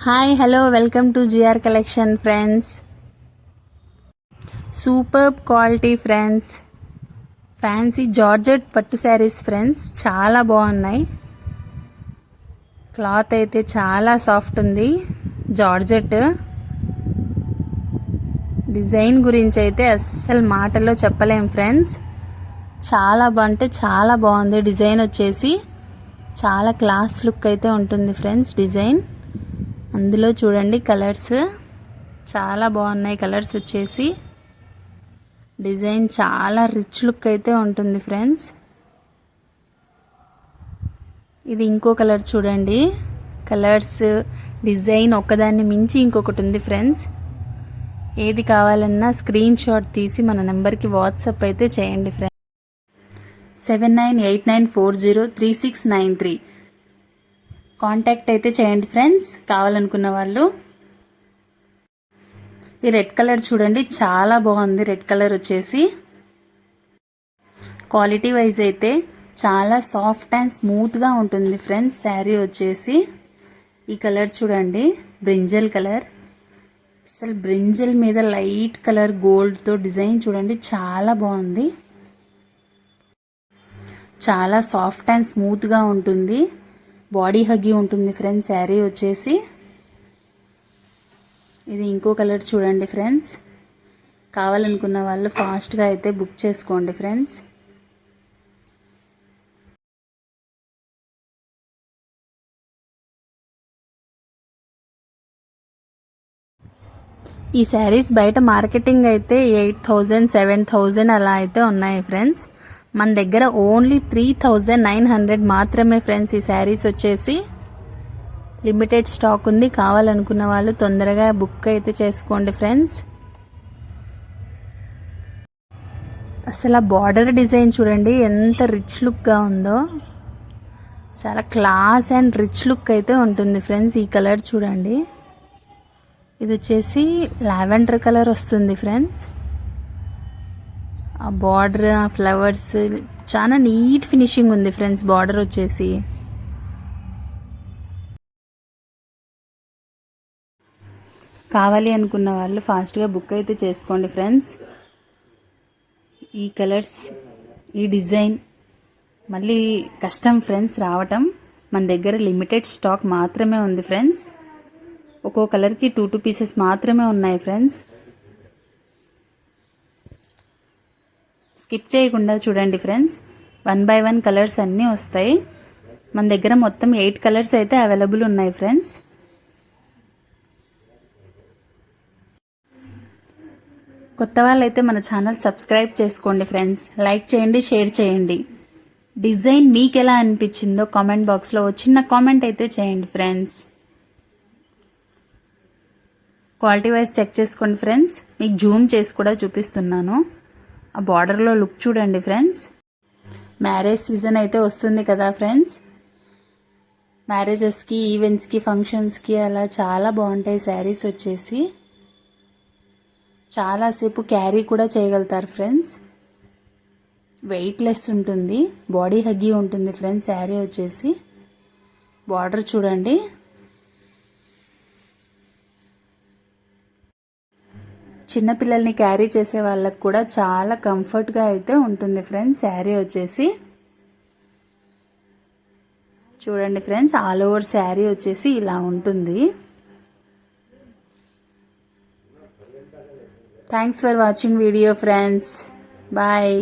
Hi, hello, welcome to GR Collection, friends. Superb quality, friends. Fancy Georgette పట్టు sarees, friends. చాలా బాగున్నాయి. Cloth అయితే చాలా సాఫ్ట్ ఉంది. జార్జెట్ డిజైన్ గురించి అయితే అస్సలు మాటల్లో చెప్పలేం, ఫ్రెండ్స్. చాలా బాగుంటే చాలా బాగుంది. డిజైన్ వచ్చేసి చాలా క్లాస్ లుక్ అయితే ఉంటుంది, ఫ్రెండ్స్. డిజైన్ అందులో చూడండి, కలర్స్ చాలా బాగున్నాయి. కలర్స్ వచ్చేసి డిజైన్ చాలా రిచ్ లుక్ అయితే ఉంటుంది, ఫ్రెండ్స్. ఇది ఇంకో కలర్ చూడండి. కలర్స్ డిజైన్ ఒకదాన్ని మించి ఇంకొకటి ఉంది, ఫ్రెండ్స్. ఏది కావాలన్నా స్క్రీన్ షాట్ తీసి మన నెంబర్కి వాట్సాప్ అయితే చేయండి, ఫ్రెండ్స్. 7989403693 కాంటాక్ట్ అయితే చేయండి, ఫ్రెండ్స్. కావాలనుకున్న వాళ్ళు. ఈ రెడ్ కలర్ చూడండి, చాలా బాగుంది. రెడ్ కలర్ వచ్చేసి క్వాలిటీ వైజ్ అయితే చాలా సాఫ్ట్ అండ్ స్మూత్గా ఉంటుంది, ఫ్రెండ్స్. శారీ వచ్చేసి ఈ కలర్ చూడండి, బ్రింజల్ కలర్. అసలు బ్రింజల్ మీద లైట్ కలర్ గోల్డ్తో డిజైన్ చూడండి, చాలా బాగుంది. చాలా సాఫ్ట్ అండ్ స్మూత్గా ఉంటుంది. బాడీ హగ్గి ఉంటుంది, ఫ్రెండ్స్. శారీ వచ్చేసి ఇది ఇంకో కలర్ చూడండి, ఫ్రెండ్స్. కావాలనుకున్న వాళ్ళు ఫాస్ట్గా అయితే బుక్ చేసుకోండి, ఫ్రెండ్స్. ఈ శారీస్ బయట మార్కెటింగ్ అయితే 8,000 7,000 అలా అయితే ఉన్నాయి, ఫ్రెండ్స్. మన దగ్గర ఓన్లీ 3,900 మాత్రమే, ఫ్రెండ్స్. ఈ శారీస్ వచ్చేసి లిమిటెడ్ స్టాక్ ఉంది. కావాలనుకున్న వాళ్ళు తొందరగా బుక్ అయితే చేసుకోండి, ఫ్రెండ్స్. అసలు ఆ బార్డర్ డిజైన్ చూడండి, ఎంత రిచ్ లుక్గా ఉందో. చాలా క్లాస్ అండ్ రిచ్ లుక్ అయితే ఉంటుంది, ఫ్రెండ్స్. ఈ కలర్ చూడండి, ఇది వచ్చేసి లావెండర్ కలర్ వస్తుంది, ఫ్రెండ్స్. ఆ బార్డర్, ఆ ఫ్లవర్స్ చాలా నీట్ ఫినిషింగ్ ఉంది, ఫ్రెండ్స్. బార్డర్ వచ్చేసి కావాలి అనుకున్న వాళ్ళు ఫాస్ట్గా బుక్ అయితే చేసుకోండి, ఫ్రెండ్స్. ఈ కలర్స్, ఈ డిజైన్ మళ్ళీ కష్టం, ఫ్రెండ్స్, రావటం. మన దగ్గర లిమిటెడ్ స్టాక్ మాత్రమే ఉంది, ఫ్రెండ్స్. ఒక్కో కలర్కి 2 పీసెస్ మాత్రమే ఉన్నాయి, ఫ్రెండ్స్. స్కిప్ చేయకుండా చూడండి, ఫ్రెండ్స్. 1 by 1 కలర్స్ అన్నీ వస్తాయి. మన దగ్గర మొత్తం 8 కలర్స్ అయితే అవైలబుల్ ఉన్నాయి, ఫ్రెండ్స్. కొత్త వాళ్ళైతే మన ఛానల్ సబ్స్క్రైబ్ చేసుకోండి, ఫ్రెండ్స్. లైక్ చేయండి, షేర్ చేయండి. డిజైన్ మీకు ఎలా అనిపించిందో కామెంట్ బాక్స్లో చిన్న కామెంట్ అయితే చేయండి, ఫ్రెండ్స్. క్వాలిటీ వైజ్ చెక్ చేసుకోండి, ఫ్రెండ్స్. మీకు జూమ్ చేసి కూడా చూపిస్తున్నాను. ఆ బార్డర్లో లుక్ చూడండి, ఫ్రెండ్స్. మ్యారేజ్ సీజన్ అయితే వస్తుంది కదా, ఫ్రెండ్స్. మ్యారేజెస్కి, ఈవెంట్స్కి, ఫంక్షన్స్కి అలా చాలా బాగుంటాయి శారీస్ వచ్చేసి. చాలాసేపు క్యారీ కూడా చేయగలుగుతారు, ఫ్రెండ్స్. వెయిట్లెస్ ఉంటుంది, బాడీ హగ్గి ఉంటుంది, ఫ్రెండ్స్. శారీ వచ్చేసి బార్డర్ చూడండి. చిన్నపిల్లల్ని క్యారీ చేసే వాళ్ళకి కూడా చాలా కంఫర్ట్గా అయితే ఉంటుంది, ఫ్రెండ్స్. శారీ వచ్చేసి చూడండి, ఫ్రెండ్స్. ఆల్ ఓవర్ శారీ వచ్చేసి ఇలా ఉంటుంది. Thanks for watching video, friends. Bye.